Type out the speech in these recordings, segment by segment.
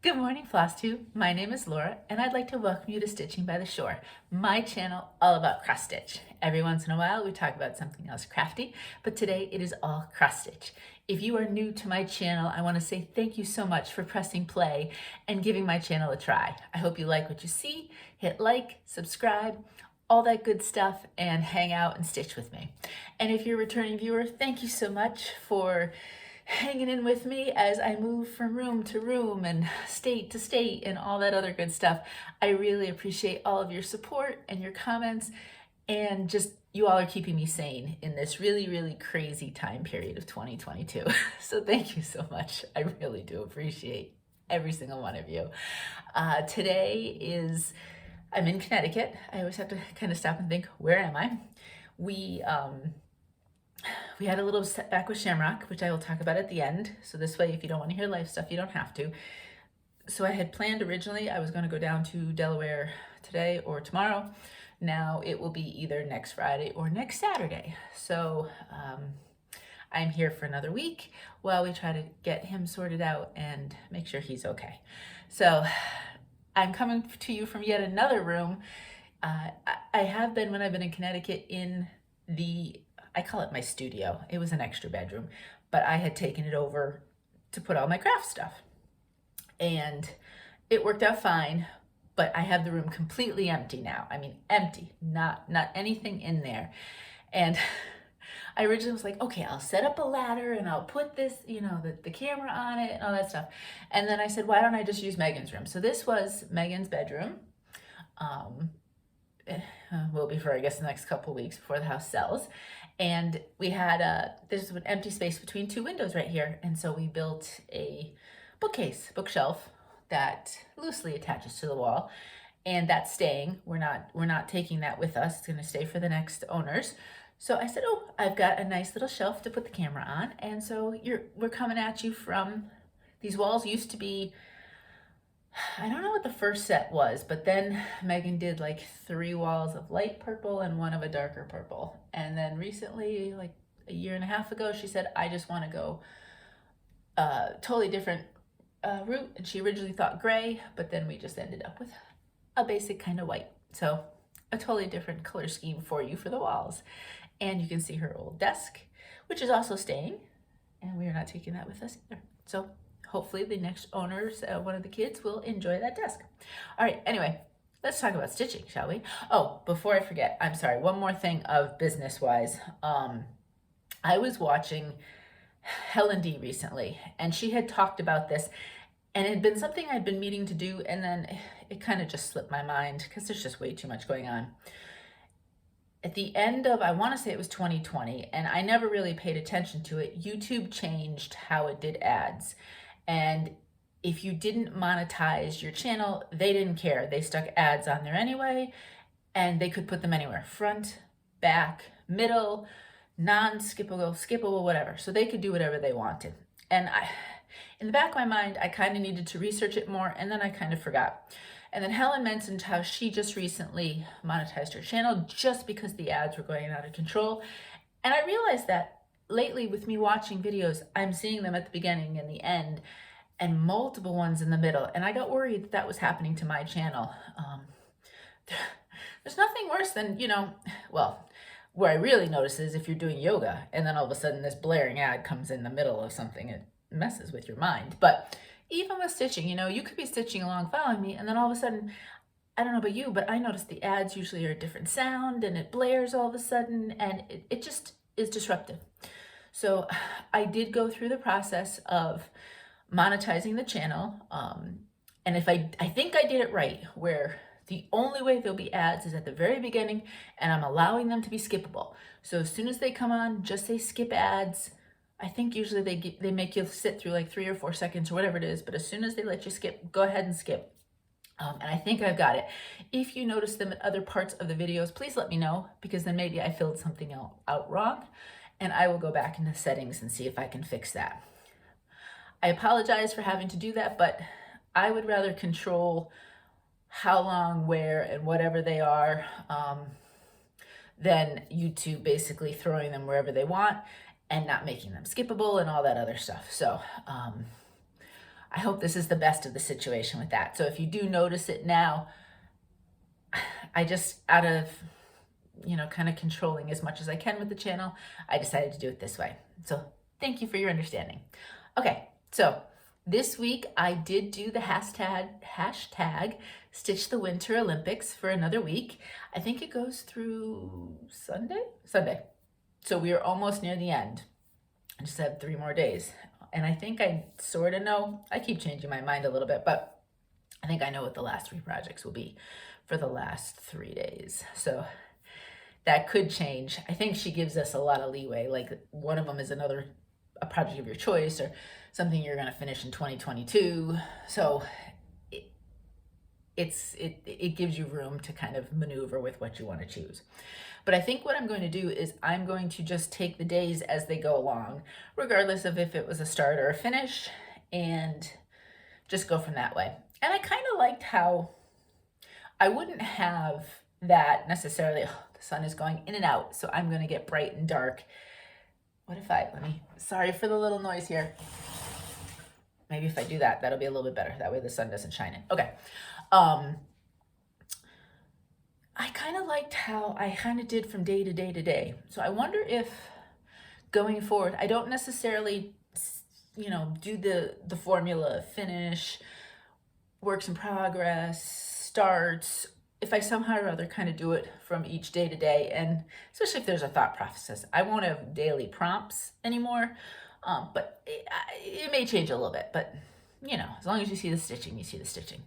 Good morning, Flosstube. My name is Laura, and I'd like to welcome you to Stitching by the Shore, my channel all about cross stitch. Every once in a while, we talk about something else crafty, but today it is all cross stitch. If you are new to my channel, I want to say thank you so much for pressing play and giving my channel a try. I hope you like what you see. Hit like, subscribe, all that good stuff, and hang out and stitch with me. And if you're a returning viewer, thank you so much for hanging in with me as I move from room to room and state to state and all that other good stuff. I really appreciate all of your support and your comments, and just you all are keeping me sane in this really, really crazy time period of 2022. So thank you so much. I really do appreciate every single one of you. I'm in Connecticut. I always have to kind of stop and think, where am I? We had a little setback with Shamrock, which I will talk about at the end. So this way, if you don't want to hear life stuff, you don't have to. So I had planned originally, I was going to go down to Delaware today or tomorrow. Now it will be either next Friday or next Saturday. So I'm here for another week while we try to get him sorted out and make sure he's okay. So I'm coming to you from yet another room. I have been, when I've been in Connecticut, in I call it my studio. It was an extra bedroom, but I had taken it over to put all my craft stuff. And it worked out fine, but I have the room completely empty now. I mean, empty, not anything in there. And I originally was like, okay, I'll set up a ladder and I'll put this, the camera on it and all that stuff. And then I said, why don't I just use Megan's room? So this was Megan's bedroom. Will be for, I guess, the next couple weeks before the house sells. And we had there's an empty space between two windows right here. And so we built a bookshelf that loosely attaches to the wall. And that's staying. We're not taking that with us. It's gonna stay for the next owners. So I said, oh, I've got a nice little shelf to put the camera on. And so we're coming at you from, these walls used to be, I don't know what the first set was, but then Megan did like 3 walls of light purple and 1 of a darker purple. And then recently, like a year and a half ago, she said, I just want to go totally different route. And she originally thought gray, but then we just ended up with a basic kind of white. So a totally different color scheme for you for the walls. And you can see her old desk, which is also staying. And we are not taking that with us either. So hopefully the next owners, one of the kids, will enjoy that desk. All right, anyway, let's talk about stitching, shall we? Oh, before I forget, I'm sorry, one more thing of business-wise. I was watching Helen D recently, and she had talked about this, and it had been something I'd been meaning to do, and then it kind of just slipped my mind because there's just way too much going on. At the end of, I want to say it was 2020, and I never really paid attention to it, YouTube changed how it did ads. And if you didn't monetize your channel, they didn't care. They stuck ads on there anyway, and they could put them anywhere. Front, back, middle, non-skippable, skippable, whatever. So they could do whatever they wanted. And in the back of my mind, I kind of needed to research it more, and then I kind of forgot. And then Helen mentioned how she just recently monetized her channel just because the ads were going out of control. And I realized that lately with me watching videos, I'm seeing them at the beginning and the end and multiple ones in the middle. And I got worried that that was happening to my channel. There's nothing worse than, well, where I really notice is if you're doing yoga and then all of a sudden this blaring ad comes in the middle of something, it messes with your mind. But even with stitching, you could be stitching along following me and then all of a sudden, I don't know about you, but I notice the ads usually are a different sound and it blares all of a sudden and it just is disruptive. So I did go through the process of monetizing the channel. And if I think I did it right, where the only way there'll be ads is at the very beginning and I'm allowing them to be skippable. So as soon as they come on, just say skip ads. I think usually they make you sit through like 3 or 4 seconds or whatever it is, but as soon as they let you skip, go ahead and skip. And I think I've got it. If you notice them at other parts of the videos, please let me know, because then maybe I filled something out wrong, and I will go back into settings and see if I can fix that. I apologize for having to do that, but I would rather control how long, where, and whatever they are than YouTube basically throwing them wherever they want and not making them skippable and all that other stuff. So I hope this is the best of the situation with that. So if you do notice it now, I just, out of, kind of controlling as much as I can with the channel, I decided to do it this way. So thank you for your understanding. Okay, so this week I did do the hashtag Stitch the Winter Olympics for another week. I think it goes through Sunday. So we are almost near the end. I just have 3 more days. And I think I sort of know, I keep changing my mind a little bit, but I think I know what the last 3 projects will be for the last 3 days. So that could change. I think she gives us a lot of leeway. Like one of them is a project of your choice or something you're going to finish in 2022. So it gives you room to kind of maneuver with what you want to choose. But I think what I'm going to do is I'm going to just take the days as they go along, regardless of if it was a start or a finish, and just go from that way. And I kind of liked how I wouldn't have that necessarily, the sun is going in and out, so I'm going to get bright and dark. What if sorry for the little noise here. Maybe if I do that, that'll be a little bit better. That way the sun doesn't shine in. Okay. I kind of liked how I kind of did from day to day to day. So I wonder if going forward, I don't necessarily, do the formula, finish, works in progress, starts, if I somehow or other kind of do it from each day to day, and especially if there's a thought process. I won't have daily prompts anymore, but it may change a little bit, but as long as you see the stitching, you see the stitching.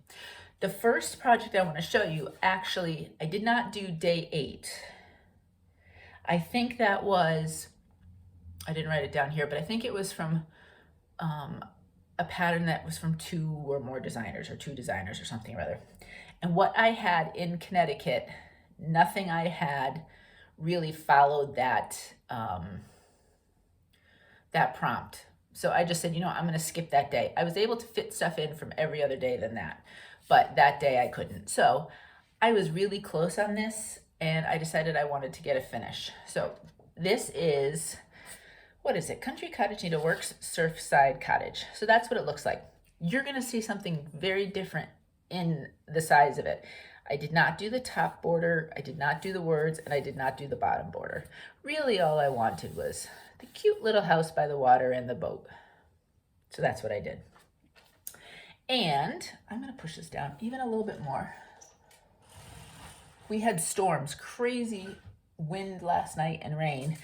The first project I want to show you, actually, I did not do day 8. I think that was, I didn't write it down here, but I think it was from a pattern that was from 2 or more designers, or 2 designers or something or other. And what I had in Connecticut, nothing I had really followed that, that prompt. So I just said, I'm going to skip that day. I was able to fit stuff in from every other day than that, but that day I couldn't. So I was really close on this, and I decided I wanted to get a finish. So this is, what is it? Country Cottage Needleworks Surfside Cottage. So that's what it looks like. You're going to see something very different in the size of it. I did not do the top border, I did not do the words, and I did not do the bottom border. Really all I wanted was the cute little house by the water and the boat. So that's what I did. And I'm going to push this down even a little bit more. We had storms, crazy wind last night and rain.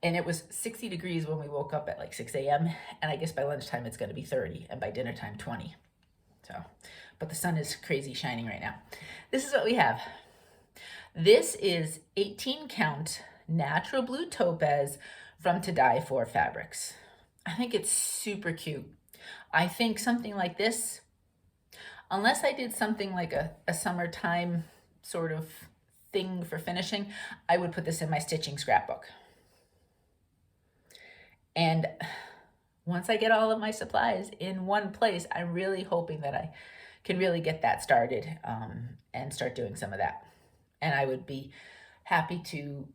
And it was 60 degrees when we woke up at like 6 a.m. And I guess by lunchtime it's going to be 30, and by dinner time 20. So, but the sun is crazy shining right now. This is what we have. This is 18 count natural blue topaz from To Die For fabrics. I think it's super cute. I think something like this, unless I did something like a summertime sort of thing for finishing, I would put this in my stitching scrapbook. And once I get all of my supplies in one place, I'm really hoping that I can really get that started and start doing some of that. And I would be happy to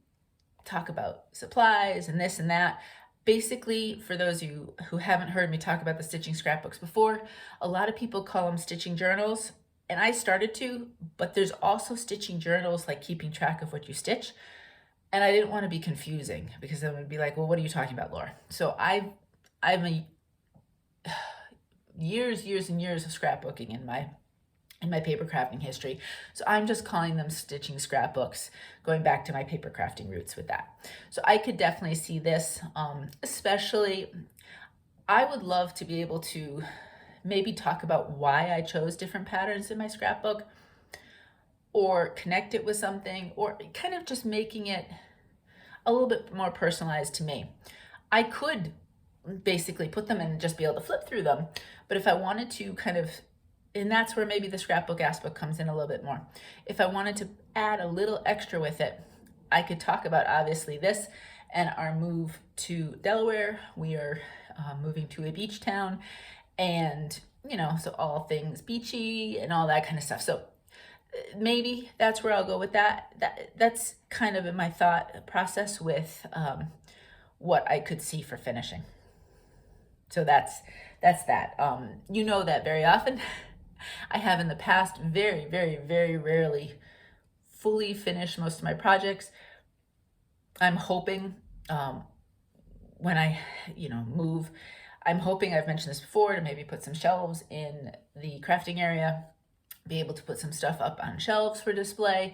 talk about supplies and this and that. Basically, for those of you who haven't heard me talk about the stitching scrapbooks before, a lot of people call them stitching journals, and I started to, but there's also stitching journals, like keeping track of what you stitch. And I didn't want to be confusing, because then it would be like, well, what are you talking about, Laura? So I've years and years of scrapbooking in my paper crafting history. So I'm just calling them stitching scrapbooks, going back to my paper crafting roots with that. So I could definitely see this, especially I would love to be able to maybe talk about why I chose different patterns in my scrapbook, or connect it with something, or kind of just making it a little bit more personalized to me. I could basically put them in and just be able to flip through them, but if I wanted to kind of, and that's where maybe the scrapbook aspect comes in a little bit more. If I wanted to add a little extra with it, I could talk about obviously this and our move to Delaware. We are moving to a beach town, and so all things beachy and all that kind of stuff. So maybe that's where I'll go with that. That's kind of in my thought process with what I could see for finishing. So that's that's that. You know that very often. I have in the past very, very, very rarely fully finished most of my projects. I'm hoping when I, move, I'm hoping, I've mentioned this before, to maybe put some shelves in the crafting area, be able to put some stuff up on shelves for display.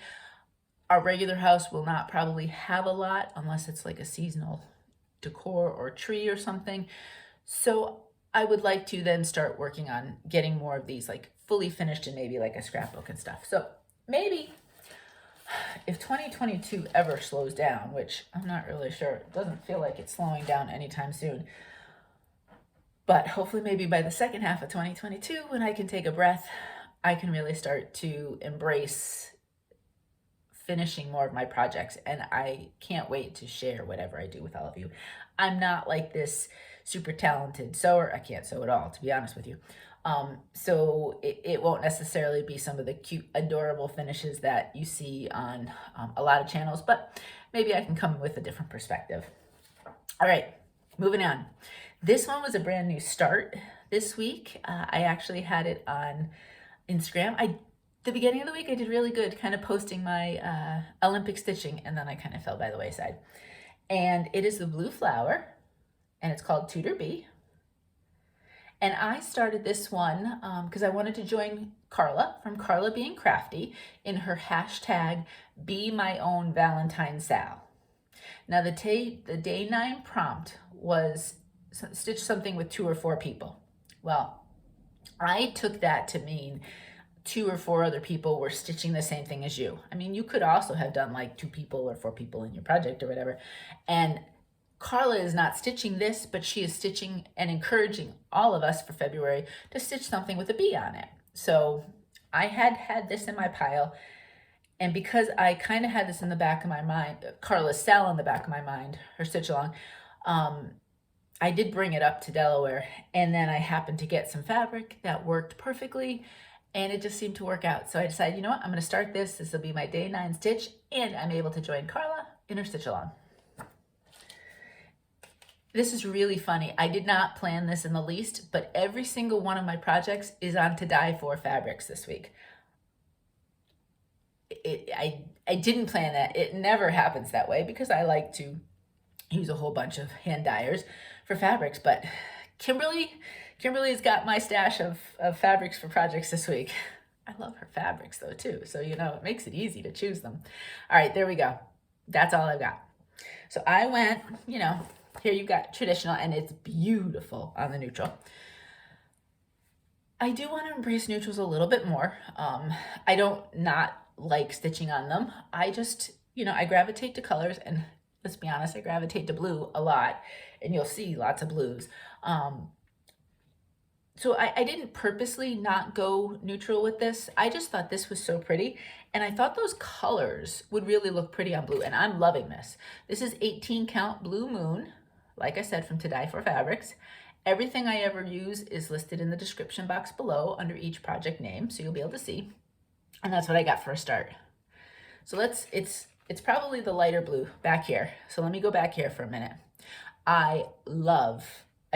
Our regular house will not probably have a lot unless it's like a seasonal decor or tree or something. So I would like to then start working on getting more of these like fully finished and maybe like a scrapbook and stuff. So maybe if 2022 ever slows down, which I'm not really sure, it doesn't feel like it's slowing down anytime soon, but hopefully maybe by the second half of 2022, when I can take a breath, I can really start to embrace finishing more of my projects, and I can't wait to share whatever I do with all of you. I'm not like this super talented sewer. I can't sew at all, to be honest with you. So it won't necessarily be some of the cute, adorable finishes that you see on a lot of channels, but maybe I can come with a different perspective. All right, moving on. This one was a brand new start this week. I actually had it on Instagram. The beginning of the week, I did really good, kind of posting my Olympic stitching, and then I kind of fell by the wayside. And it is the blue flower, and it's called Tudor Bee. And I started this one because I wanted to join Carla from Carla Being Crafty in her hashtag #BeMyOwnValentineSal. Now the day 9 prompt was stitch something with 2 or 4 people. Well, I took that to mean 2 or 4 other people were stitching the same thing as you. I mean, you could also have done like 2 people or 4 people in your project or whatever. And Carla is not stitching this, but she is stitching and encouraging all of us for February to stitch something with a bee on it. So I had this in my pile, and because I kind of had this in the back of my mind, Carla's Sal in the back of my mind, her stitch along, I did bring it up to Delaware, and then I happened to get some fabric that worked perfectly, and it just seemed to work out. So I decided, you know what, I'm going to start this. This will be my day 9 stitch, and I'm able to join Carla in her stitch along. This is really funny. I did not plan this in the least, but every single one of my projects is on to die for fabrics this week. I didn't plan that. It never happens that way because I like to use a whole bunch of hand dyers for fabrics, but Kimberly's got my stash of fabrics for projects this week. I love her fabrics though too, so it makes it easy to choose them. All right, there we go. That's all I've got. So I went, here you've got traditional, and it's beautiful on the neutral. I do want to embrace neutrals a little bit more. I don't not like stitching on them. I just, I gravitate to colors, and let's be honest, I gravitate to blue a lot, and you'll see lots of blues. So I didn't purposely not go neutral with this. I just thought this was so pretty, and I thought those colors would really look pretty on blue, and I'm loving this. This is 18 count Blue Moon, like I said, from To Die For Fabrics. Everything I ever use is listed in the description box below under each project name, so you'll be able to see. And that's what I got for a start. So it's probably the lighter blue back here. So let me go back here for a minute. I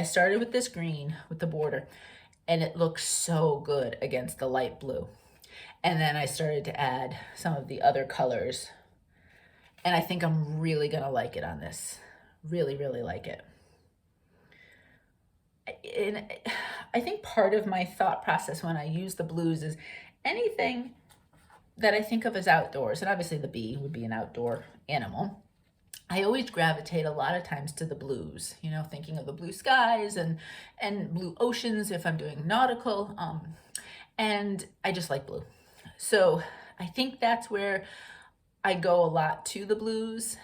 started with this green with the border, and it looks so good against the light blue. And then I started to add some of the other colors, and I think I'm really gonna like it on this. Really, really like it. And I think part of my thought process when I use the blues is anything that I think of as outdoors, and obviously the bee would be an outdoor animal. I always gravitate a lot of times to the blues, thinking of the blue skies and blue oceans if I'm doing nautical, and I just like blue. So I think that's where I go a lot to the blues,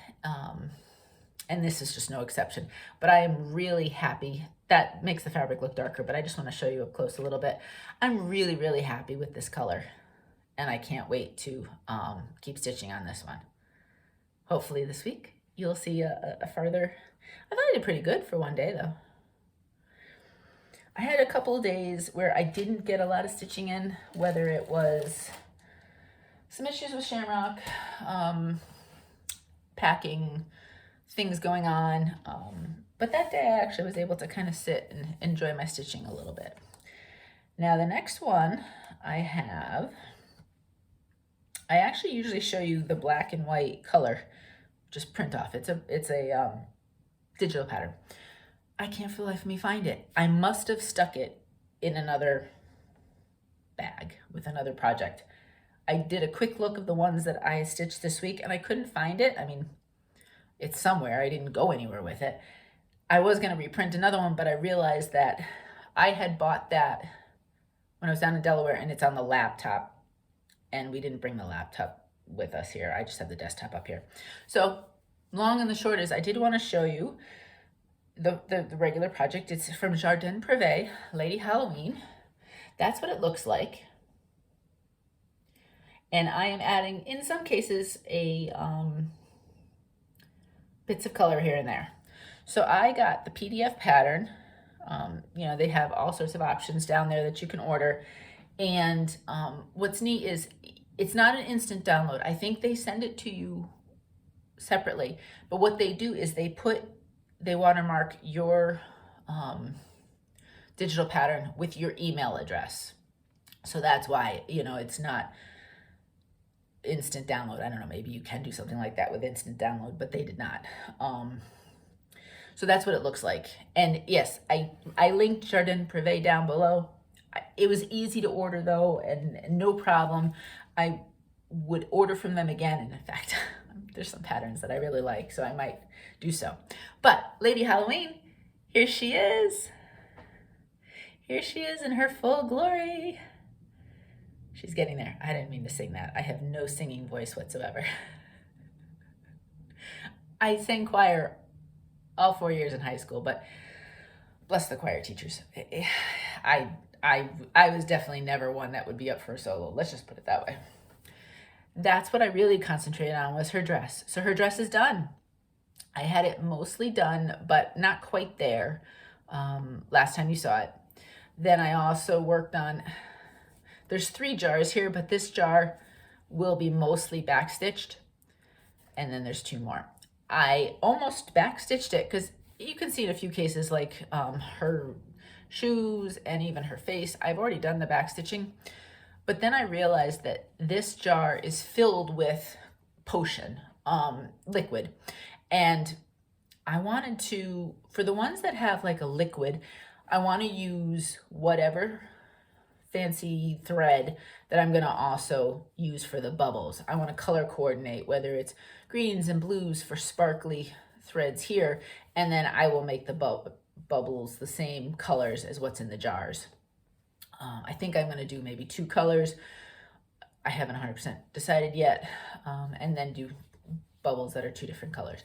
and this is just no exception. But I am really happy. That makes the fabric look darker, but I just want to show you up close a little bit. I'm really, really happy with this color, and I can't wait to keep stitching on this one. Hopefully this week you'll see a further. I thought I did pretty good for one day though. I had a couple of days where I didn't get a lot of stitching in, whether it was some issues with Shamrock, packing, things going on, But that day I actually was able to kind of sit and enjoy my stitching a little bit. Now the next one I have, I actually usually show you the black and white color, just print off. It's a digital pattern. I can't for the life of me find it. I must have stuck it in another bag with another project. I did a quick look of the ones that I stitched this week and I couldn't find it. I mean, it's somewhere. I didn't go anywhere with it. I was going to reprint another one, but I realized that I had bought that when I was down in Delaware and it's on the laptop, and we didn't bring the laptop with us here. I just have the desktop up here. So long and the short is I did want to show you the regular project. It's from Jardin Prive, Lady Halloween. That's what it looks like. And I am adding, in some cases, a bits of color here and there. So I got the PDF pattern. You know, they have all sorts of options down there that you can order. And what's neat is it's not an instant download. I think they send it to you separately. But what they do is they watermark your digital pattern with your email address. So that's why, you know, it's not instant download. I don't know, maybe you can do something like that with instant download, but they did not. So that's what it looks like. And yes, I linked Jardin Prive down below. It was easy to order though, and no problem. I would order from them again. And in fact, there's some patterns that I really like, so I might do so. But Lady Halloween, here she is. Here she is in her full glory. She's getting there. I didn't mean to sing that. I have no singing voice whatsoever. I sang choir all 4 years in high school, but bless the choir teachers. I was definitely never one that would be up for a solo. Let's just put it that way. That's what I really concentrated on, was her dress. So her dress is done. I had it mostly done, but not quite there last time you saw it. Then I also worked on, there's 3 jars here, but this jar will be mostly backstitched. And then there's 2 more. I almost backstitched it because you can see in a few cases, like her shoes and even her face, I've already done the backstitching. But then I realized that this jar is filled with potion, liquid. And I wanted to, for the ones that have like a liquid, I want to use whatever fancy thread that I'm going to also use for the bubbles. I want to color coordinate, whether it's greens and blues for sparkly threads here, and then I will make the bubbles the same colors as what's in the jars. I think I'm going to do maybe 2 colors. I haven't 100% decided yet, and then do bubbles that are 2 different colors.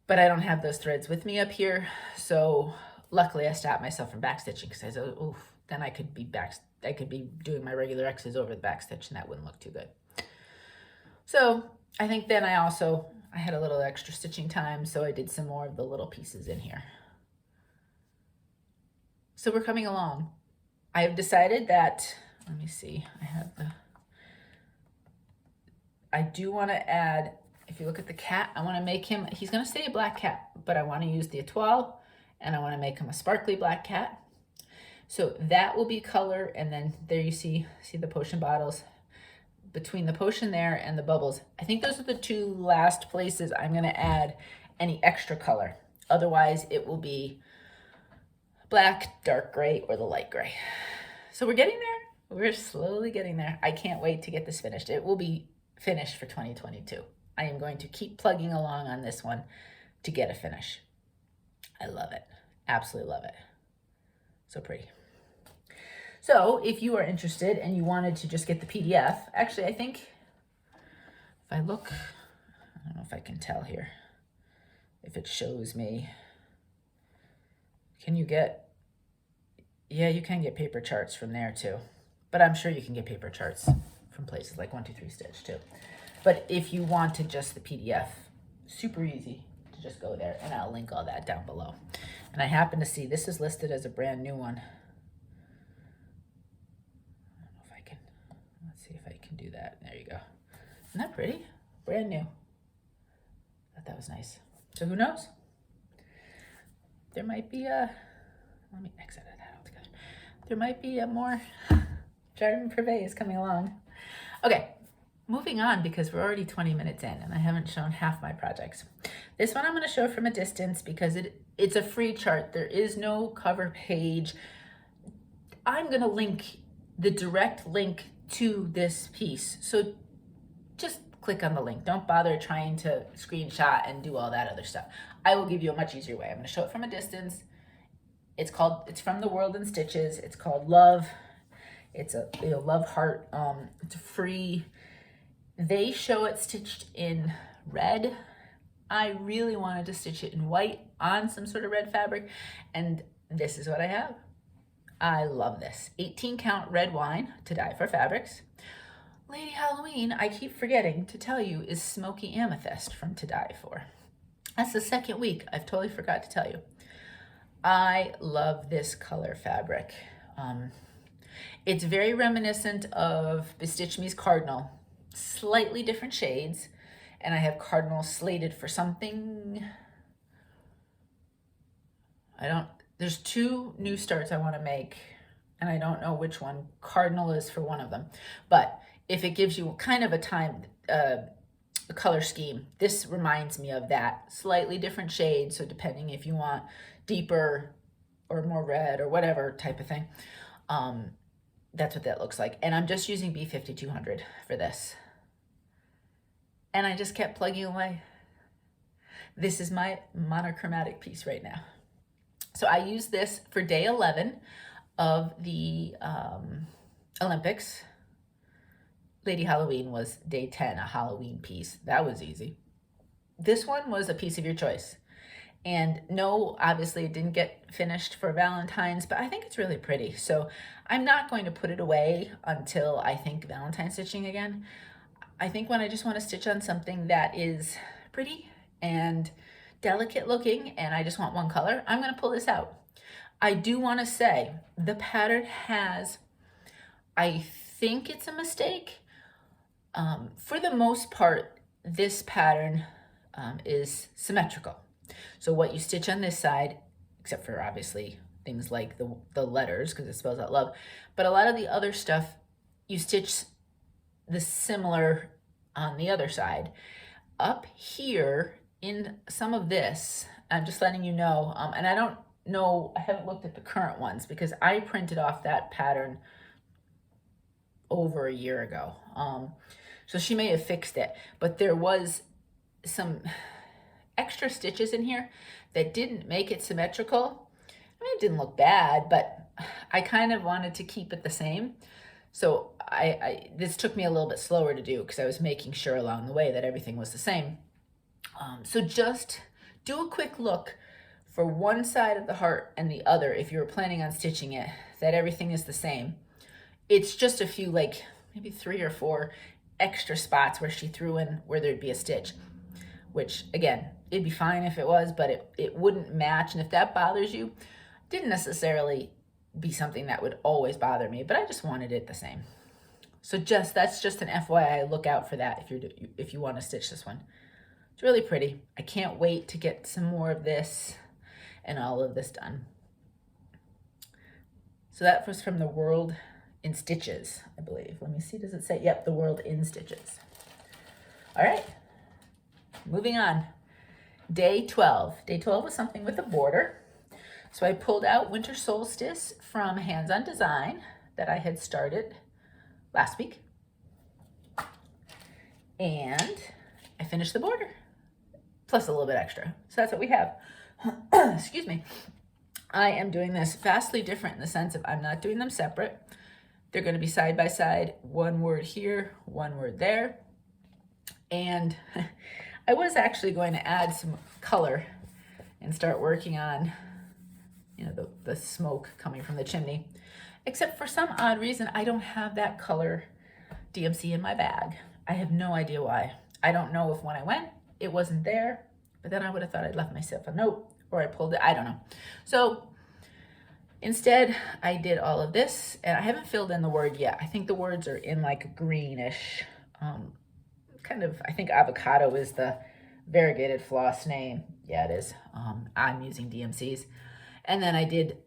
But I don't have those threads with me up here, so luckily I stopped myself from backstitching because I said, oof, then I could be doing my regular X's over the backstitch, and that wouldn't look too good. So I think then I had a little extra stitching time, so I did some more of the little pieces in here. So we're coming along. I have decided that, let me see, I do want to add, if you look at the cat, I want to make him, he's going to stay a black cat, but I want to use the Etoile, and I want to make him a sparkly black cat. So that will be color, and then there you see the potion bottles. Between the potion there and the bubbles, I think those are the 2 last places I'm going to add any extra color. Otherwise, it will be black, dark gray, or the light gray. So we're getting there. We're slowly getting there. I can't wait to get this finished. It will be finished for 2022. I am going to keep plugging along on this one to get a finish. I love it. Absolutely love it. So pretty. So if you are interested and you wanted to just get the PDF, actually I think if I look, I don't know if I can tell here, if it shows me, can you get, yeah, you can get paper charts from there too, but I'm sure you can get paper charts from places like 123 Stitch too. But if you wanted just the PDF, super easy to just go there, and I'll link all that down below. And I happen to see this is listed as a brand new one. I don't know if I can, let's see if I can do that. There you go. Isn't that pretty? Brand new. I thought that was nice. So who knows? there might be a, let me exit that altogether. There might be a more Jardin Prive is coming along. Okay, moving on because we're already 20 minutes in and I haven't shown half my projects. This one I'm going to show from a distance because it's a free chart. There is no cover page. I'm going to link the direct link to this piece. So just click on the link. Don't bother trying to screenshot and do all that other stuff. I will give you a much easier way. I'm going to show it from a distance. It's from The World in Stitches. It's called Love. It's a love heart. It's free. They show it stitched in red. I really wanted to stitch it in white on some sort of red fabric, and this is what I have. I love this. 18 count red wine to dye for fabrics. Lady Halloween, I keep forgetting to tell you, is Smoky Amethyst from To Dye For. That's the second week. I've totally forgot to tell you. I love this color fabric. It's very reminiscent of Bestitch Me's Cardinal, slightly different shades, and I have Cardinal slated for something. There's 2 new starts I want to make, and I don't know which one. Cardinal is for one of them, but if it gives you kind of a color scheme, this reminds me of that. Slightly different shade, so depending if you want deeper or more red or whatever type of thing, that's what that looks like. And I'm just using B5200 for this. And I just kept plugging away. This is my monochromatic piece right now. So I used this for day 11 of the Olympics. Lady Halloween was day 10, a Halloween piece. That was easy. This one was a piece of your choice. And no, obviously it didn't get finished for Valentine's, but I think it's really pretty. So I'm not going to put it away until I think Valentine stitching again. I think when I just want to stitch on something that is pretty and delicate looking and I just want one color, I'm going to pull this out. I do want to say the pattern has, I think it's a mistake. For the most part, this pattern is symmetrical. So what you stitch on this side, except for obviously things like the letters, because it spells out love, but a lot of the other stuff, you stitch the similar on the other side. Up here in some of this, I'm just letting you know, and I don't know, I haven't looked at the current ones because I printed off that pattern over a year ago. So she may have fixed it, but there was some extra stitches in here that didn't make it symmetrical. I mean, it didn't look bad, but I kind of wanted to keep it the same. So this took me a little bit slower to do because I was making sure along the way that everything was the same. So just do a quick look for one side of the heart and the other if you were planning on stitching it, that everything is the same. It's just a few, like maybe 3 or 4 extra spots where she threw in where there'd be a stitch, which again, it'd be fine if it was, but it wouldn't match. And if that bothers you, didn't necessarily be something that would always bother me, but I just wanted it the same. So that's just an FYI, look out for that if you want to stitch this one. It's really pretty. I can't wait to get some more of this and all of this done. So that was from The World in Stitches, I believe. Let me see, does it say? Yep, The World in Stitches. All right, moving on. Day 12. Day 12 was something with a border. So I pulled out Winter Solstice from Hands on Design that I had started last week. And I finished the border, plus a little bit extra. So that's what we have. Excuse me. I am doing this vastly different in the sense of I'm not doing them separate. They're going to be side by side, one word here, one word there. And I was actually going to add some color and start working on, you know, the smoke coming from the chimney. Except for some odd reason, I don't have that color DMC in my bag. I have no idea why. I don't know if when I went, it wasn't there, but then I would have thought I'd left myself a note or I pulled it, I don't know. So instead, I did all of this, and I haven't filled in the word yet. I think the words are in like greenish, kind of, I think avocado is the variegated floss name. Yeah, it is. I'm using DMCs. And then I did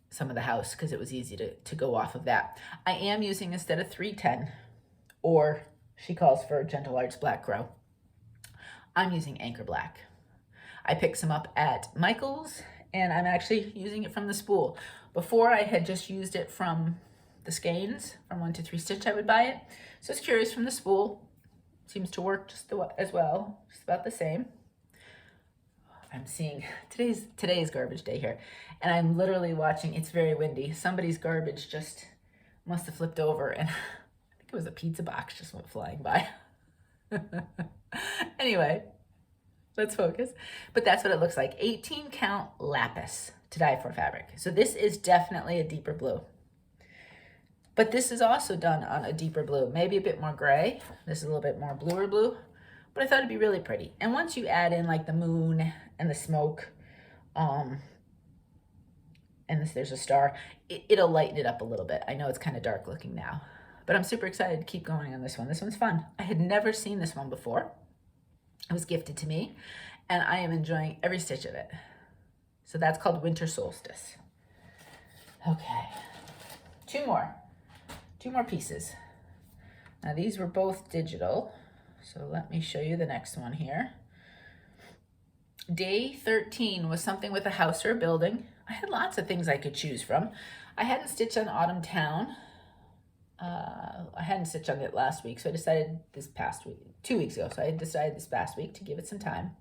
some of the house because it was easy to go off of that. I am using, instead of 310, or she calls for Gentle Arts Black Crow, I'm using Anchor Black. I picked some up at Michael's, and I'm actually using it from the spool. Before, I had just used it from the skeins, from 1 2 3 Stitch. I would buy it. So I was curious from the spool. Seems to work just as well, just about the same. I'm seeing, today's garbage day here, and I'm literally watching, it's very windy. Somebody's garbage just must have flipped over, and I think it was a pizza box just went flying by. Anyway, let's focus. But that's what it looks like. 18 count Lapis to dye for fabric. So this is definitely a deeper blue. But this is also done on a deeper blue, maybe a bit more gray. This is a little bit more bluer blue, but I thought it'd be really pretty. And once you add in like the moon and the smoke, and there's a star, it'll lighten it up a little bit. I know it's kind of dark looking now, but I'm super excited to keep going on this one. This one's fun. I had never seen this one before. It was gifted to me, and I am enjoying every stitch of it. So that's called Winter Solstice. Okay, two more pieces. Now these were both digital, so let me show you the next one here. Day 13 was something with a house or a building. I had lots of things I could choose from. I hadn't stitched on Autumn Towne. I hadn't stitched on it last week, so I decided this past week, 2 weeks ago, so I decided this past week to give it some time.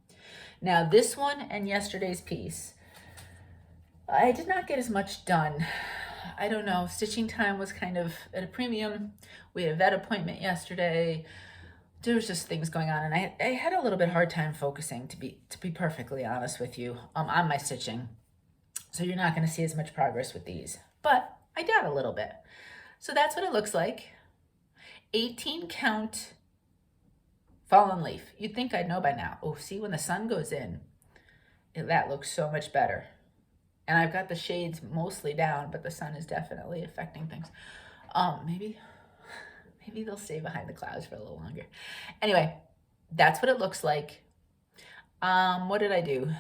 Now this one and yesterday's piece, I did not get as much done. I don't know, stitching time was kind of at a premium. We had a vet appointment yesterday. There was just things going on, and I had a little bit hard time focusing, to be perfectly honest with you, on my stitching. So you're not going to see as much progress with these, but I got a little bit. So that's what it looks like. 18 count fallen leaf. You'd think I'd know by now. Oh, see, when the sun goes in, that looks so much better. And I've got the shades mostly down, but the sun is definitely affecting things. Maybe they'll stay behind the clouds for a little longer. Anyway, that's what it looks like. What did I do?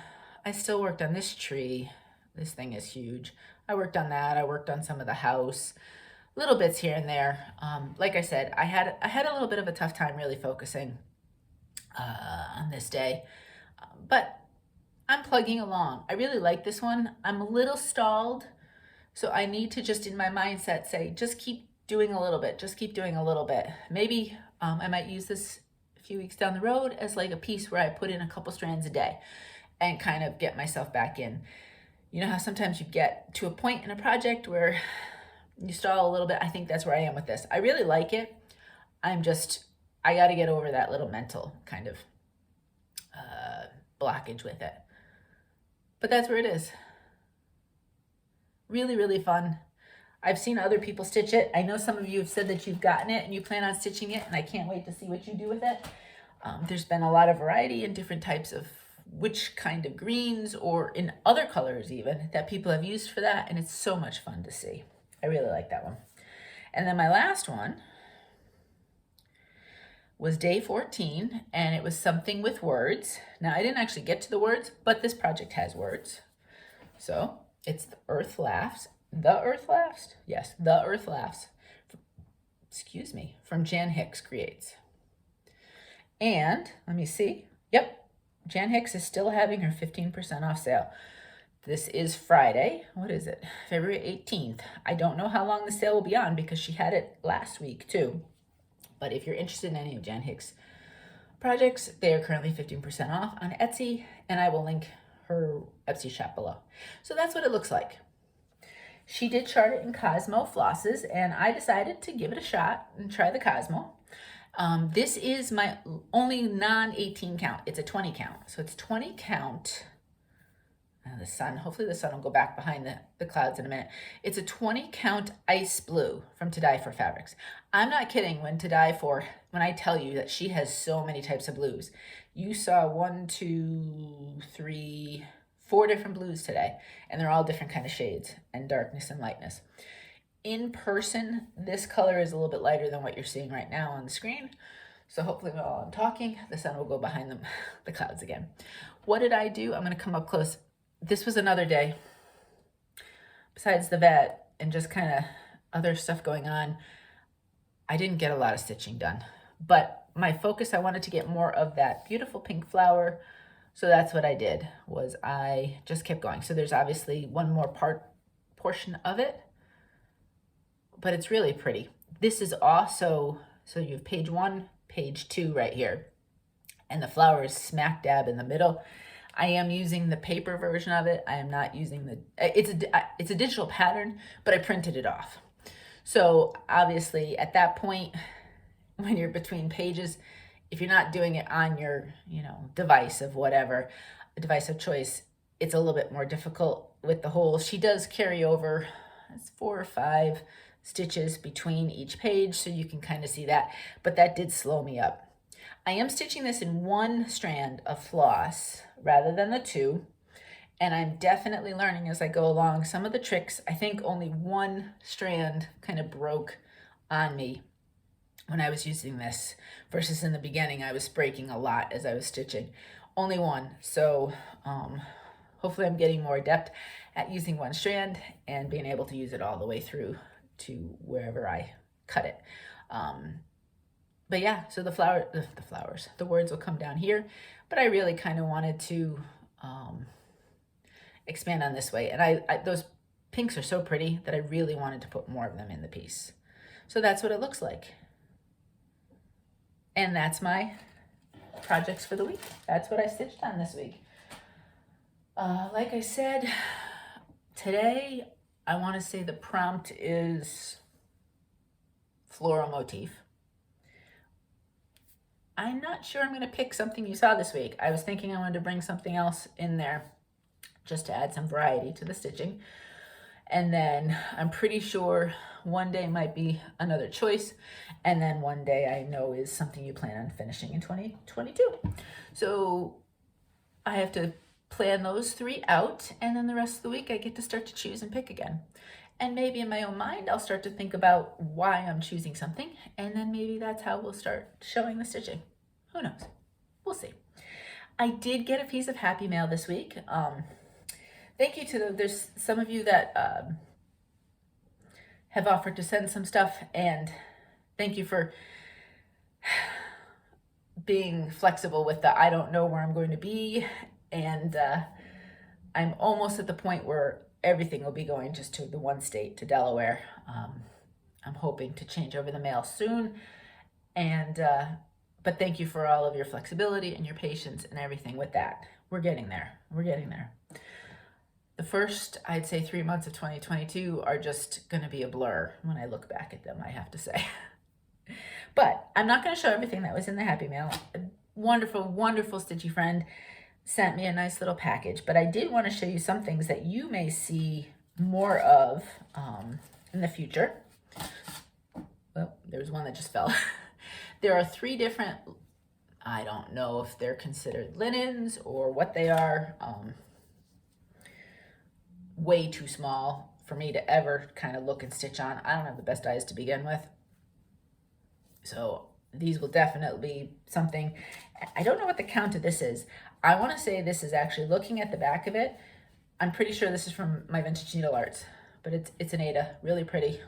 I still worked on this tree. This thing is huge. I worked on that. I worked on some of the house, little bits here and there. Like I said, I had a little bit of a tough time really focusing on this day, but I'm plugging along. I really like this one. I'm a little stalled, so I need to just in my mindset say, just keep doing a little bit, just keep doing a little bit. Maybe I might use this a few weeks down the road as like a piece where I put in a couple strands a day and kind of get myself back in. You know how sometimes you get to a point in a project where you stall a little bit? I think that's where I am with this. I really like it. I got to get over that little mental kind of blockage with it. But that's where it is. Really, really fun. I've seen other people stitch it. I know some of you have said that you've gotten it and you plan on stitching it, and I can't wait to see what you do with it. There's been a lot of variety in different types of which kind of greens, or in other colors even, that people have used for that, and it's so much fun to see. I really like that one. And then my last one was day 14, and it was something with words. Now, I didn't actually get to the words, but this project has words. So it's The Earth Laughs. The Earth Laughs? Yes, The Earth Laughs. Excuse me, from Jan Hicks Creates. And let me see. Yep, Jan Hicks is still having her 15% off sale. This is Friday. What is it? February 18th. I don't know how long the sale will be on because she had it last week too. But if you're interested in any of Jan Hicks projects, they are currently 15% off on Etsy, and I will link her Etsy shop below. So that's what it looks like. She did chart it in Cosmo flosses, and I decided to give it a shot and try the Cosmo. This is my only non-18 count. It's a 20 count. So it's 20 count. The sun, hopefully the sun will go back behind the clouds in a minute. It's a 20 count ice blue from To Dye For Fabrics. I'm not kidding when I tell you that she has so many types of blues. You saw 1, 2, 3, 4 different blues today, and they're all different kind of shades and darkness and lightness. In person, this color is a little bit lighter than what you're seeing right now on the screen. So hopefully while I'm talking, the sun will go behind them, the clouds again. What did I do? I'm going to come up close. This was another day, besides the vet and just kind of other stuff going on. I didn't get a lot of stitching done, but my focus, I wanted to get more of that beautiful pink flower. So that's what I did, was I just kept going. So there's obviously one more portion of it, but it's really pretty. This is also, so you have page 1, page 2 right here, and the flower is smack dab in the middle. I am using the paper version of it. I am not using the, it's a digital pattern, but I printed it off. So obviously at that point, when you're between pages, if you're not doing it on your, device of whatever, a device of choice, it's a little bit more difficult with the holes. She does carry over, it's 4 or 5 stitches between each page, so you can kind of see that, but that did slow me up. I am stitching this in 1 strand of floss rather than the 2, and I'm definitely learning as I go along some of the tricks. I think only 1 strand kind of broke on me when I was using this, versus in the beginning I was breaking a lot as I was stitching. Only 1, so hopefully I'm getting more adept at using 1 strand and being able to use it all the way through to wherever I cut it. But yeah, so the words will come down here, but I really kind of wanted to expand on this way. And I those pinks are so pretty that I really wanted to put more of them in the piece. So that's what it looks like. And that's my projects for the week. That's what I stitched on this week. Like I said, today I want to say the prompt is floral motif. I'm not sure I'm going to pick something you saw this week. I was thinking I wanted to bring something else in there just to add some variety to the stitching. And then I'm pretty sure one day might be another choice. And then one day I know is something you plan on finishing in 2022. So I have to plan those 3 out. And then the rest of the week I get to start to choose and pick again. And maybe in my own mind, I'll start to think about why I'm choosing something. And then maybe that's how we'll start showing the stitching. Who knows? We'll see. I did get a piece of happy mail this week. Thank you to there's some of you that have offered to send some stuff, and thank you for being flexible with the I don't know where I'm going to be, and I'm almost at the point where everything will be going just to the one state, to Delaware. I'm hoping to change over the mail soon, and but thank you for all of your flexibility and your patience and everything with that. We're getting there. We're getting there. The first, I'd say 3 months of 2022 are just going to be a blur when I look back at them, I have to say. But I'm not going to show everything that was in the happy mail. A wonderful, wonderful stitchy friend sent me a nice little package, but I did want to show you some things that you may see more of in the future. Well, there's one that just fell. There are 3 different, I don't know if they're considered linens or what they are. Way too small for me to ever kind of look and stitch on. I don't have the best eyes to begin with. So these will definitely be something. I don't know what the count of this is. I want to say this is actually, looking at the back of it, I'm pretty sure this is from my vintage needle arts, but it's an Ada, really pretty.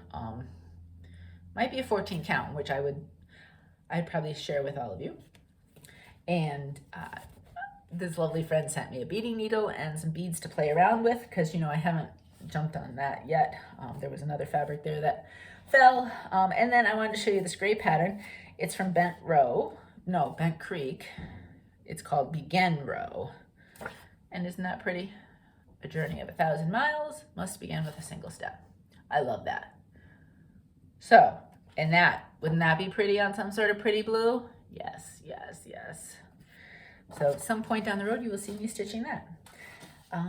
Might be a 14 count, which I'd probably share with all of you. And this lovely friend sent me a beading needle and some beads to play around with, because I haven't jumped on that yet. There was another fabric there that fell. And then I wanted to show you this gray pattern. It's from Bent Creek. It's called Begin Row. And isn't that pretty? A journey of 1,000 miles must begin with a single step. I love that. So, and wouldn't that be pretty on some sort of pretty blue? Yes, yes, yes. So at some point down the road, you will see me stitching that.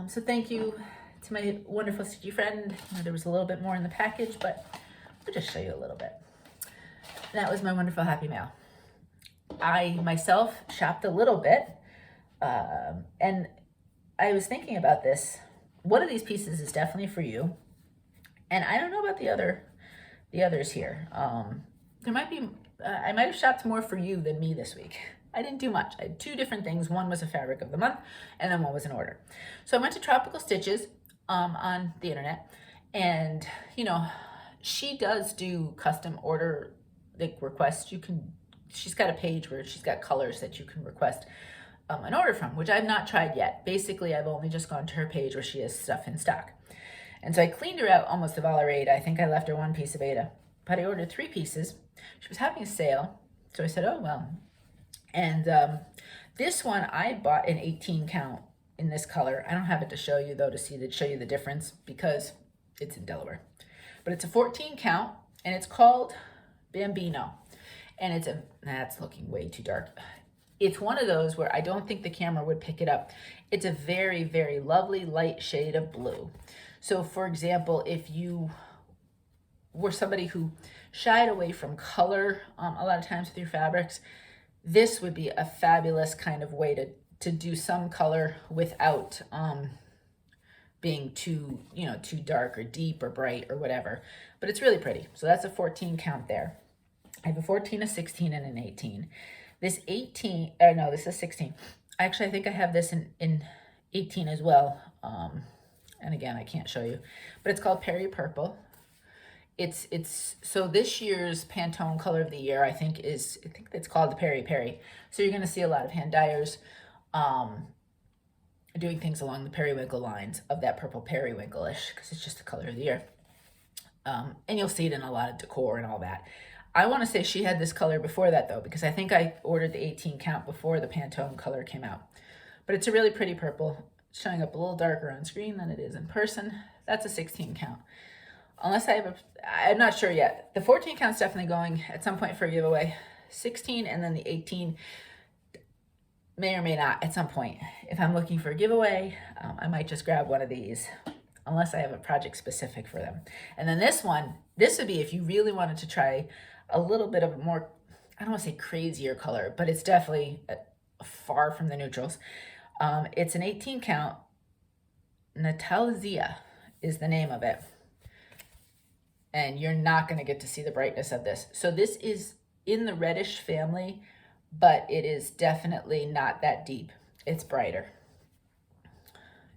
So thank you to my wonderful stitchy friend. There was a little bit more in the package, but I'll just show you a little bit. And that was my wonderful happy mail. I myself shopped a little bit, and I was thinking about this. One of these pieces is definitely for you, and I don't know about the others here. there might be, I might have shopped more for you than me this week. I didn't do much. I had two different things. One was a fabric of the month, and then one was an order. So I went to Tropical Stitches on the internet, and you know, she does do custom order like requests. She's got a page where she's got colors that you can request an order from, which I've not tried yet. Basically, I've only just gone to her page where she has stuff in stock. And so I cleaned her out almost of all her Ada. I think I left her one piece of Ada, but I ordered 3 pieces. She was having a sale, so I said, oh, well. And this one, I bought an 18 count in this color. I don't have it to show you, though, to show you the difference because it's in Delaware. But it's a 14 count, and it's called Bambino. And that's looking way too dark. It's one of those where I don't think the camera would pick it up. It's a very, very lovely light shade of blue. So for example, if you were somebody who shied away from color a lot of times with your fabrics, this would be a fabulous kind of way to do some color without being too, too dark or deep or bright or whatever. But it's really pretty. So that's a 14 count there. I have a 14, a 16, and an 18. This 18, no, this is 16. Actually, I think I have this in 18 as well. And again, I can't show you, but it's called Perry Purple. So this year's Pantone color of the year, I think it's called the Perry Perry. So you're going to see a lot of hand dyers doing things along the periwinkle lines of that purple periwinkle-ish, because it's just the color of the year. And you'll see it in a lot of decor and all that. I want to say she had this color before that, though, because I think I ordered the 18 count before the Pantone color came out. But it's a really pretty purple. It's showing up a little darker on screen than it is in person. That's a 16 count. Unless I'm not sure yet. The 14 count's definitely going at some point for a giveaway. 16 and then the 18 may or may not at some point. If I'm looking for a giveaway, I might just grab one of these, unless I have a project specific for them. And then this would be if you really wanted to try a little bit of a more, I don't want to say crazier color, but it's definitely far from the neutrals. It's an 18 count. Natalzia is the name of it. And you're not going to get to see the brightness of this. So this is in the reddish family, but it is definitely not that deep. It's brighter.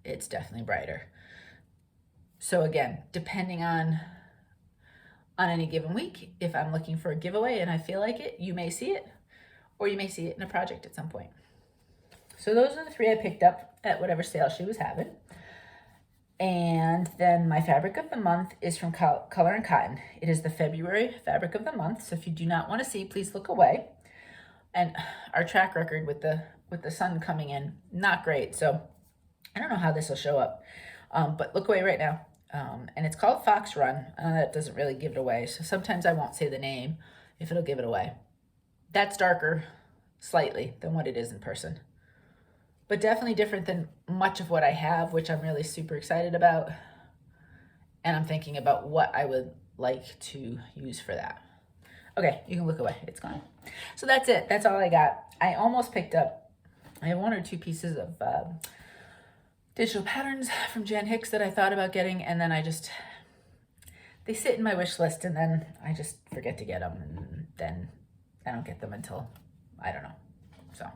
It's definitely brighter. So again, depending on any given week, if I'm looking for a giveaway and I feel like it, you may see it, or you may see it in a project at some point. So those are the 3 I picked up at whatever sale she was having. And then my fabric of the month is from Color and Cotton. It is the February fabric of the month. So if you do not want to see, please look away. And our track record with the sun coming in, not great. So I don't know how this will show up, but look away right now. And it's called Fox Run. That doesn't really give it away. So sometimes I won't say the name if it'll give it away. That's darker slightly than what it is in person, but definitely different than much of what I have, which I'm really super excited about. And I'm thinking about what I would like to use for that. Okay, you can look away. It's gone. So that's it. That's all I got. I almost picked up, I have 1 or 2 pieces of digital patterns from Jan Hicks that I thought about getting, and then they sit in my wish list, and then I just forget to get them, and then I don't get them until, I don't know. So,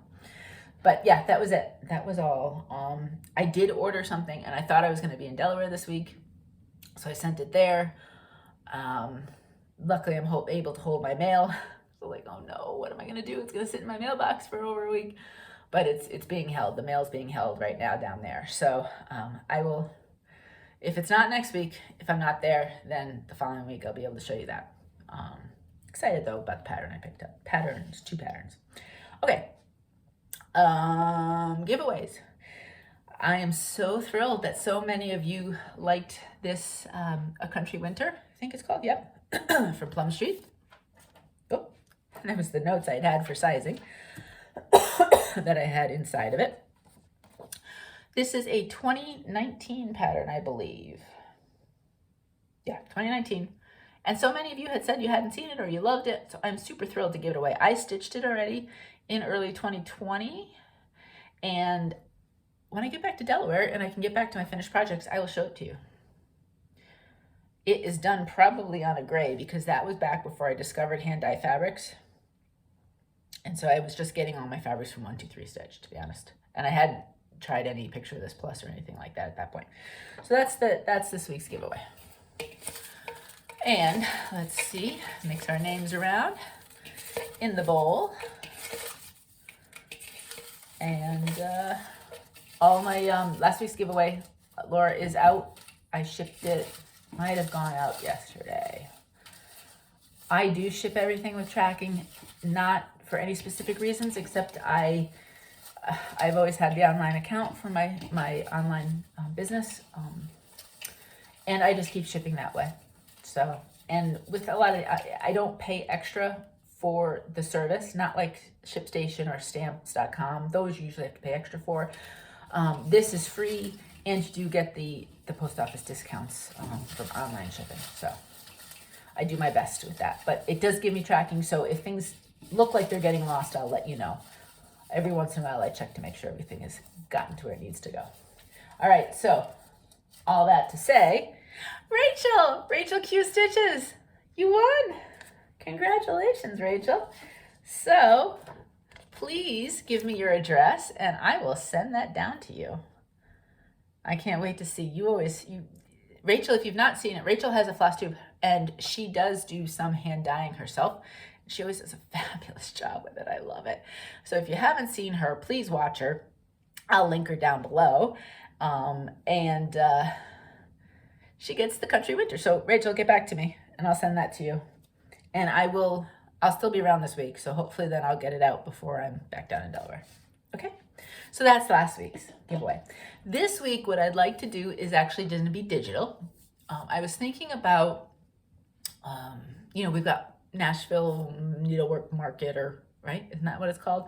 but yeah, that was it. That was all. I did order something, and I thought I was going to be in Delaware this week, so I sent it there. Luckily, I'm able to hold my mail. So like, oh no, what am I going to do? It's going to sit in my mailbox for over a week. But it's being held. The mail's being held right now down there. So I will, if it's not next week, if I'm not there, then the following week I'll be able to show you that. Excited though about the pattern I picked up. 2 patterns. Okay. Giveaways. I am so thrilled that so many of you liked this A Country Winter, I think it's called. Yep. From Plum Street. Oh, that was the notes I'd had for sizing. That I had inside of it. This is a 2019 pattern, I believe. Yeah, 2019. And so many of you had said you hadn't seen it or you loved it, so I'm super thrilled to give it away. I stitched it already in early 2020, and when I get back to Delaware and I can get back to my finished projects, I will show it to you. It is done probably on a gray because that was back before I discovered hand dye fabrics. And so I was just getting all my fabrics from 123 Stitch, to be honest. And I hadn't tried any Picture This Plus or anything like that at that point. So that's this week's giveaway. And let's see, mix our names around in the bowl. And all my last week's giveaway, Laura, is out. I shipped it, might have gone out yesterday. I do ship everything with tracking, not for any specific reasons, except I've always had the online account for my online business, and I just keep shipping that way. So, and with a lot of, I don't pay extra for the service, not like ShipStation or Stamps.com. Those you usually have to pay extra for. This is free, and you do get the post office discounts from online shipping. So I do my best with that, but it does give me tracking. So if things look like they're getting lost, I'll let you know. Every once in a while, I check to make sure everything has gotten to where it needs to go. All right, so all that to say, Rachel Q Stitches, you won. Congratulations, Rachel. So please give me your address and I will send that down to you. I can't wait to see you. Rachel, if you've not seen it, Rachel has a Flosstube and she does do some hand dyeing herself. She always does a fabulous job with it. I love it. So if you haven't seen her, please watch her. I'll link her down below. She gets the country winter. So Rachel, get back to me and I'll send that to you. And I'll still be around this week. So hopefully then I'll get it out before I'm back down in Delaware. Okay. So that's last week's giveaway. This week, what I'd like to do is actually going to be digital. I was thinking about, we've got Nashville Needlework Market, right? Isn't that what it's called?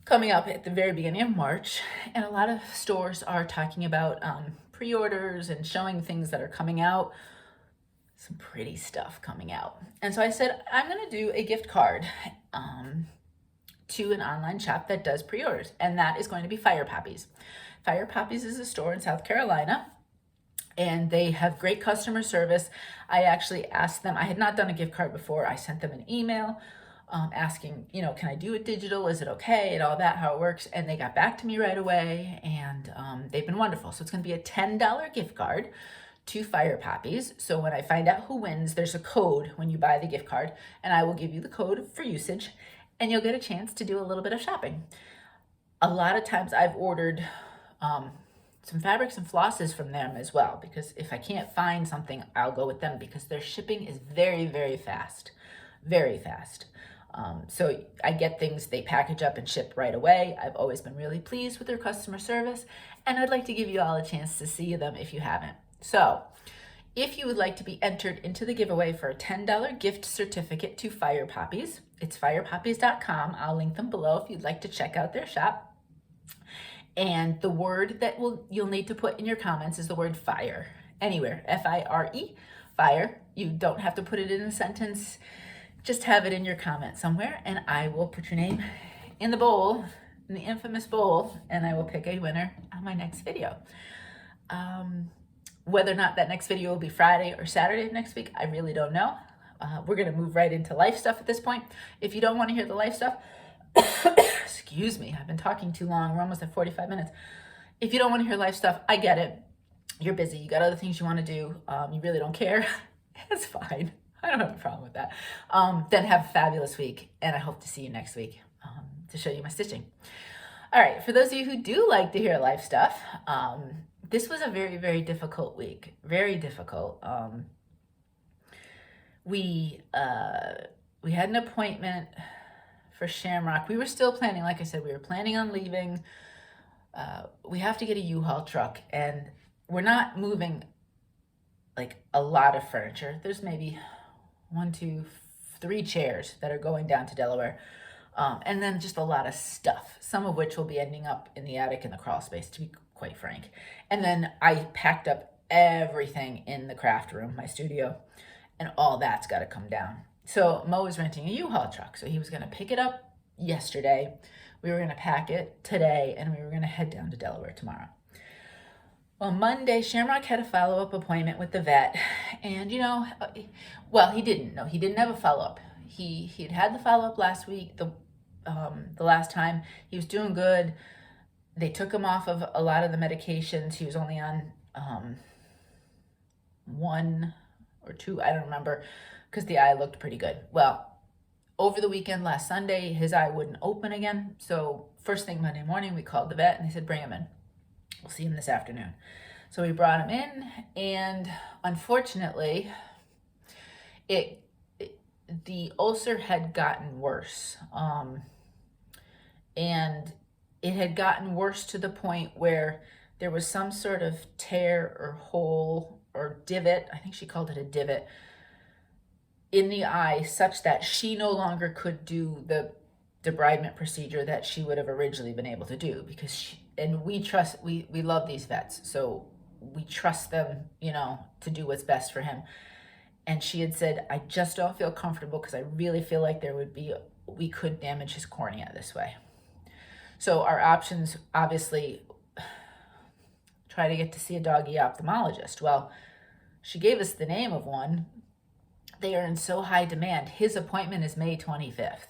Coming up at the very beginning of March. And a lot of stores are talking about pre-orders and showing things that are coming out. Some pretty stuff coming out. And so I said, I'm going to do a gift card to an online shop that does pre-orders. And that is going to be Fire Poppies. Fire Poppies is a store in South Carolina. And they have great customer service. I actually asked them, I had not done a gift card before. I sent them an email asking, can I do it digital? Is it okay? And all that, how it works. And they got back to me right away. And they've been wonderful. So it's going to be a $10 gift card to Fire Poppies. So when I find out who wins, there's a code when you buy the gift card. And I will give you the code for usage. And you'll get a chance to do a little bit of shopping. A lot of times I've ordered some fabrics and flosses from them as well, because if I can't find something, I'll go with them because their shipping is very, very fast, very fast. So I get things, they package up and ship right away. I've always been really pleased with their customer service, and I'd like to give you all a chance to see them if you haven't. So if you would like to be entered into the giveaway for a $10 gift certificate to Fire Poppies, it's firepoppies.com. I'll link them below if you'd like to check out their shop. And the word that you'll need to put in your comments is the word fire. Anywhere, F-I-R-E, fire. You don't have to put it in a sentence. Just have it in your comment somewhere, and I will put your name in the bowl, in the infamous bowl, and I will pick a winner on my next video. Whether or not that next video will be Friday or Saturday of next week, I really don't know. We're going to move right into life stuff at this point. If you don't want to hear the life stuff, excuse me, I've been talking too long. We're almost at 45 minutes. If you don't want to hear life stuff, I get it. You're busy. You got other things you want to do. You really don't care. It's fine. I don't have a problem with that. Then have a fabulous week, and I hope to see you next week to show you my stitching. All right, for those of you who do like to hear life stuff, this was a very, very difficult week. Very difficult. We had an appointment for Shamrock. We were still planning, like I said, we were planning on leaving. We have to get a U-Haul truck, and we're not moving like a lot of furniture. There's maybe 1, 2, 3 chairs that are going down to Delaware. And then just a lot of stuff, some of which will be ending up in the attic in the crawl space, to be quite frank. And then I packed up everything in the craft room, my studio, and all that's got to come down. So Mo was renting a U-Haul truck. So he was going to pick it up yesterday. We were going to pack it today, and we were going to head down to Delaware tomorrow. Well, Monday, Shamrock had a follow-up appointment with the vet, and well, he didn't. No, he didn't have a follow-up. He'd had the follow-up last week. The last time he was doing good. They took him off of a lot of the medications. He was only on one or two, I don't remember, because the eye looked pretty good. Well, over the weekend, last Sunday, his eye wouldn't open again. So first thing Monday morning, we called the vet and they said, bring him in. We'll see him this afternoon. So we brought him in, and unfortunately, the ulcer had gotten worse. And it had gotten worse to the point where there was some sort of tear or hole or divot, I think she called it a divot, in the eye, such that she no longer could do the debridement procedure that she would have originally been able to do, because we love these vets, so we trust them, to do what's best for him. And she had said, I just don't feel comfortable because I really feel like we could damage his cornea this way. So our options, obviously, try to get to see a doggy ophthalmologist. Well, she gave us the name of one. They are in so high demand. His appointment is May 25th.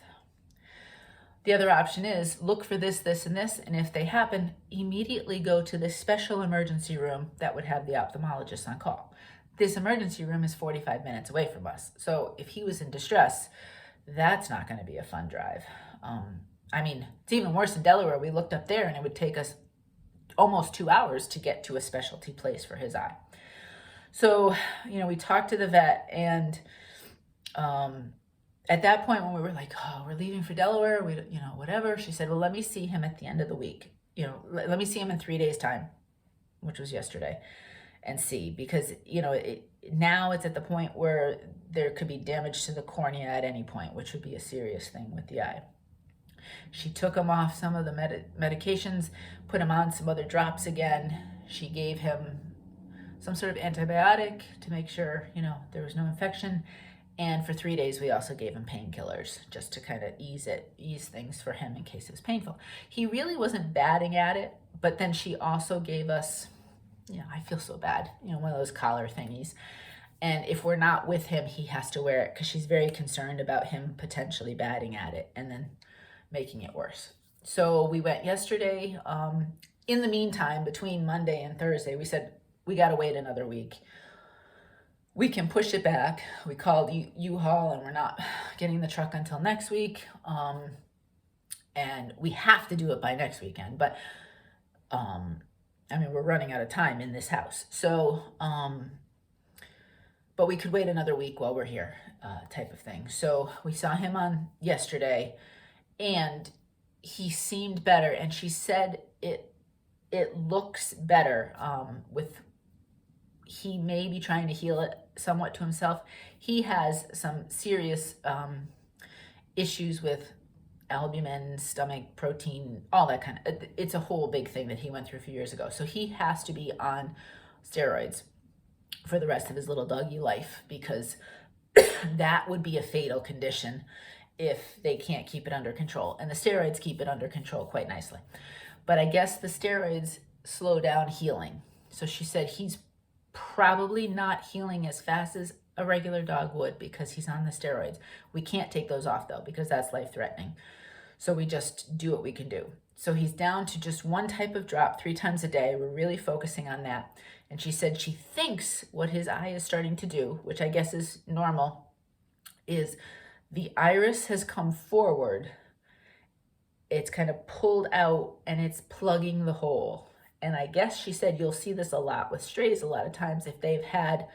The other option is look for this, this, and this, and if they happen, immediately go to this special emergency room that would have the ophthalmologist on call. This emergency room is 45 minutes away from us. So if he was in distress, that's not going to be a fun drive. It's even worse in Delaware. We looked up there and it would take us almost 2 hours to get to a specialty place for his eye. So, we talked to the vet, and at that point when we were like, oh, we're leaving for Delaware, whatever, she said, well, let me see him at the end of the week. Let me see him in 3 days' time, which was yesterday, and see, because, now it's at the point where there could be damage to the cornea at any point, which would be a serious thing with the eye. She took him off some of the medications, put him on some other drops again. She gave him some sort of antibiotic to make sure, there was no infection. And for 3 days, we also gave him painkillers just to kind of ease things for him in case it was painful. He really wasn't batting at it, but then she also gave us, I feel so bad, one of those collar thingies. And if we're not with him, he has to wear it because she's very concerned about him potentially batting at it and then making it worse. So we went yesterday. In the meantime, between Monday and Thursday, we said, we got to wait another week. We can push it back. We called U-Haul and we're not getting the truck until next week. And we have to do it by next weekend. But, we're running out of time in this house. So, but we could wait another week while we're here, type of thing. So we saw him on yesterday and he seemed better. And she said it looks better, he may be trying to heal it somewhat to himself. He has some serious issues with albumin, stomach protein, all that kind of, it's a whole big thing that he went through a few years ago. So he has to be on steroids for the rest of his little doggy life, because that would be a fatal condition if they can't keep it under control. And the steroids keep it under control quite nicely. But I guess the steroids slow down healing. So she said he's probably not healing as fast as a regular dog would because he's on the steroids. We can't take those off though, because that's life-threatening. So we just do what we can do. So he's down to just one type of drop 3 times a day. We're really focusing on that. And she said she thinks what his eye is starting to do, which I guess is normal, is the iris has come forward. It's kind of pulled out and it's plugging the hole. And I guess she said you'll see this a lot with strays. A lot of times if they've had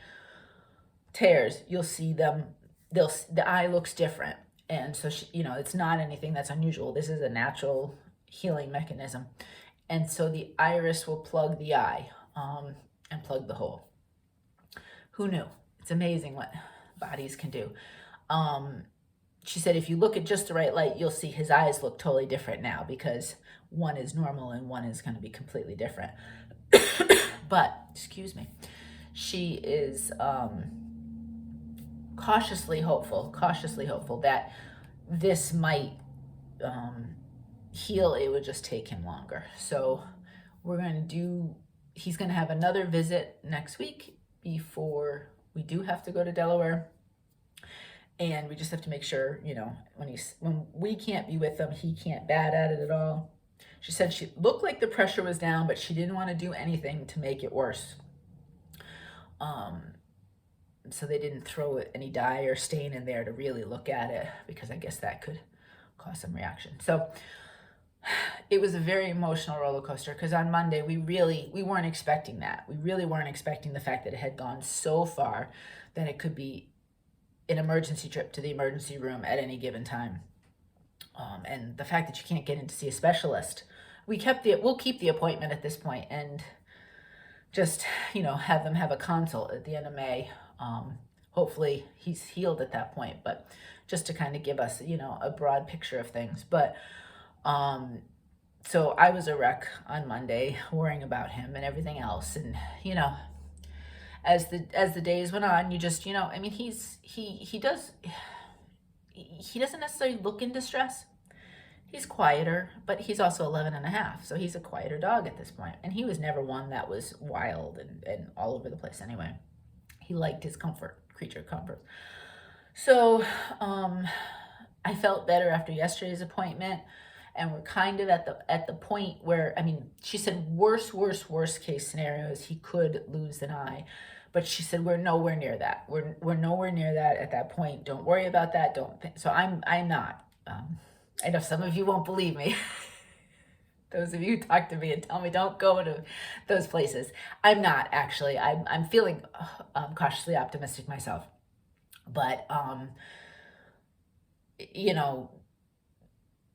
tears, you'll see them, the eye looks different. And so, it's not anything that's unusual. This is a natural healing mechanism. And so the iris will plug the eye and plug the hole. Who knew? It's amazing what bodies can do. She said if you look at just the right light, you'll see his eyes look totally different now because one is normal and one is going to be completely different. But, excuse me, she is cautiously hopeful that this might heal. It would just take him longer. So we're going to do he's going to have another visit next week before we do have to go to Delaware. And we just have to make sure, you know, when we can't be with him, he can't bat at it at all. She said she looked like the pressure was down, but she didn't want to do anything to make it worse. So they didn't throw any dye or stain in there to really look at it, because I guess that could cause some reaction. So it was a very emotional roller coaster, because on Monday we weren't expecting that. We really weren't expecting the fact that it had gone so far that it could be an emergency trip to the emergency room at any given time. And the fact that you can't get in to see a specialist. We'll keep the appointment at this point and just, you know, have them have a consult at the end of May. Hopefully he's healed at that point, but just to kind of give us, you know, a broad picture of things. But so I was a wreck on Monday, worrying about him and everything else. And, you know, as the days went on, you just, you know, I mean, he doesn't necessarily look in distress. He's quieter, but he's also 11 and a half. So he's a quieter dog at this point. And he was never one that was wild and all over the place anyway. He liked his creature comfort. So I felt better after yesterday's appointment. And we're kind of at the point where, I mean, she said worst case scenario is he could lose an eye. But she said we're nowhere near that. We're nowhere near that at that point. Don't worry about that. So I'm not. I know some of you won't believe me. Those of you who talk to me and tell me don't go to those places. I'm not, actually. I'm feeling cautiously optimistic myself. But, you know,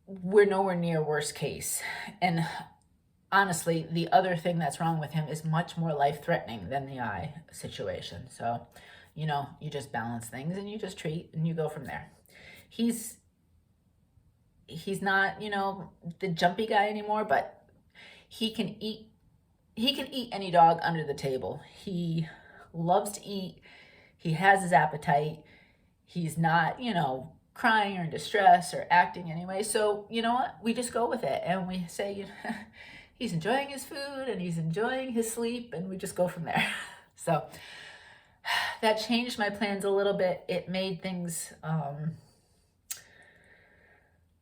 we're nowhere near worst case. And honestly, the other thing that's wrong with him is much more life-threatening than the eye situation. So, you know, you just balance things and you just treat and you go from there. He's not, you know, the jumpy guy anymore, but he can eat any dog under the table. He loves to eat. He has his appetite. He's not, you know, crying or in distress or acting anyway. So, you know what? We just go with it and we say, you know, he's enjoying his food and he's enjoying his sleep, and we just go from there. So that changed my plans a little bit. It made things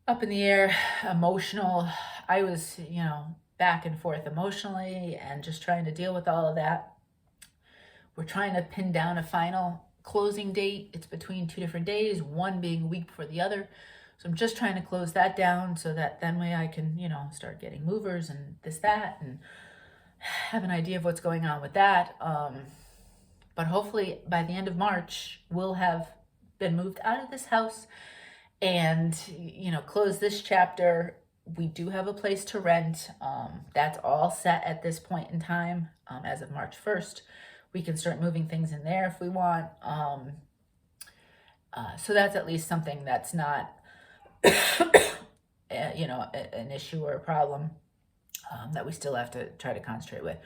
up in the air, emotional. I was, you know, back and forth emotionally and just trying to deal with all of that. We're trying to pin down a final closing date. It's between 2 different days, one being a week before the other. So I'm just trying to close that down so that then way I can, you know, start getting movers and this, that, and have an idea of what's going on with that. But hopefully by the end of March, we'll have been moved out of this house and, you know, close this chapter. We do have a place to rent. That's all set at this point in time. As of March 1st, we can start moving things in there if we want. So that's at least something that's not, you know, an issue or a problem that we still have to try to concentrate with.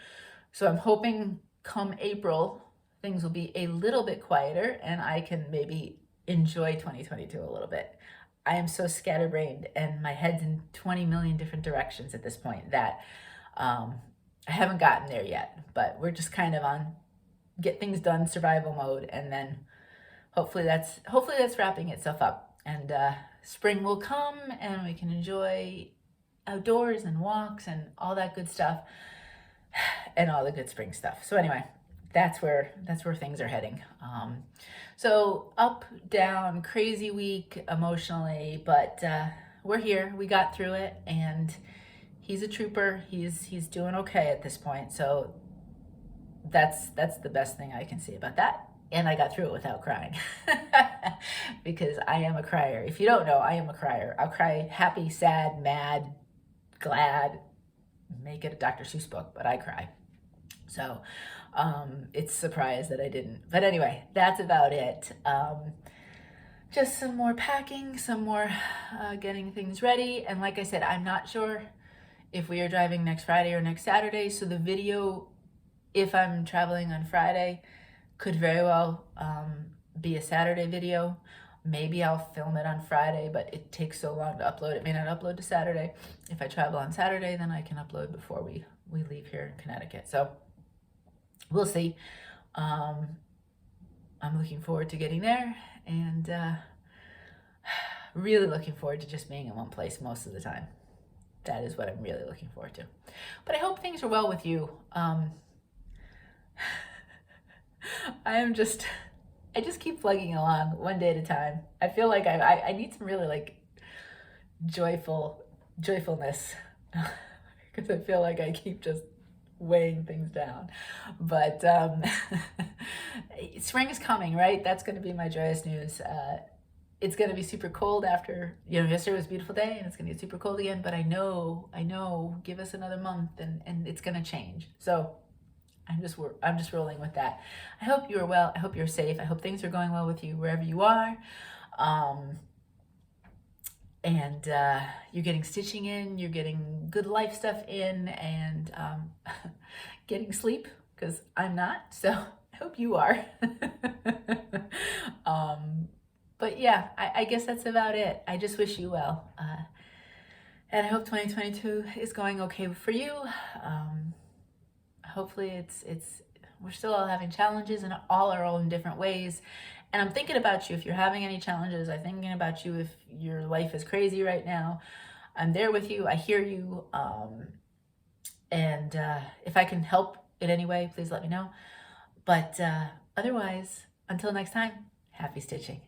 So I'm hoping come April, things will be a little bit quieter and I can maybe enjoy 2022 a little bit. I am so scatterbrained and my head's in 20 million different directions at this point that I haven't gotten there yet, but we're just kind of on get things done survival mode, and then hopefully that's wrapping itself up, and spring will come and we can enjoy outdoors and walks and all that good stuff and all the good spring stuff. So anyway, that's where things are heading. So up, down, crazy week emotionally, but we're here. We got through it, and he's a trooper. He's doing okay at this point. So that's the best thing I can say about that. And I got through it without crying because I am a crier. If you don't know, I am a crier. I'll cry happy, sad, mad, glad, make it a Dr. Seuss book, but I cry. So it's a surprise that I didn't. But anyway, that's about it. Just some more packing, some more getting things ready. And like I said, I'm not sure if we are driving next Friday or next Saturday. So the video, if I'm traveling on Friday, could very well be a Saturday video. Maybe I'll film it on Friday, but it takes so long to upload. It may not upload to Saturday. If I travel on Saturday, then I can upload before we leave here in Connecticut. So we'll see. I'm looking forward to getting there, and really looking forward to just being in one place most of the time. That is what I'm really looking forward to. But I hope things are well with you. I just keep plugging along one day at a time. I feel like I need some really like joyfulness because I feel like I keep just weighing things down. But spring is coming, right? That's going to be my joyous news. It's going to be super cold after, yesterday was a beautiful day, and it's going to get super cold again. But I know, give us another month and it's going to change. So I'm just rolling with that. I hope you are well. I hope you're safe. I hope things are going well with you wherever you are. And you're getting stitching in, you're getting good life stuff in, and getting sleep, because I'm not, so I hope you are. But yeah, I guess that's about it. I just wish you well. And I hope 2022 is going okay for you. Hopefully we're still all having challenges in all our own different ways. And I'm thinking about you if you're having any challenges. I'm thinking about you if your life is crazy right now. I'm there with you. I hear you. And if I can help in any way, please let me know. But otherwise, until next time, happy stitching.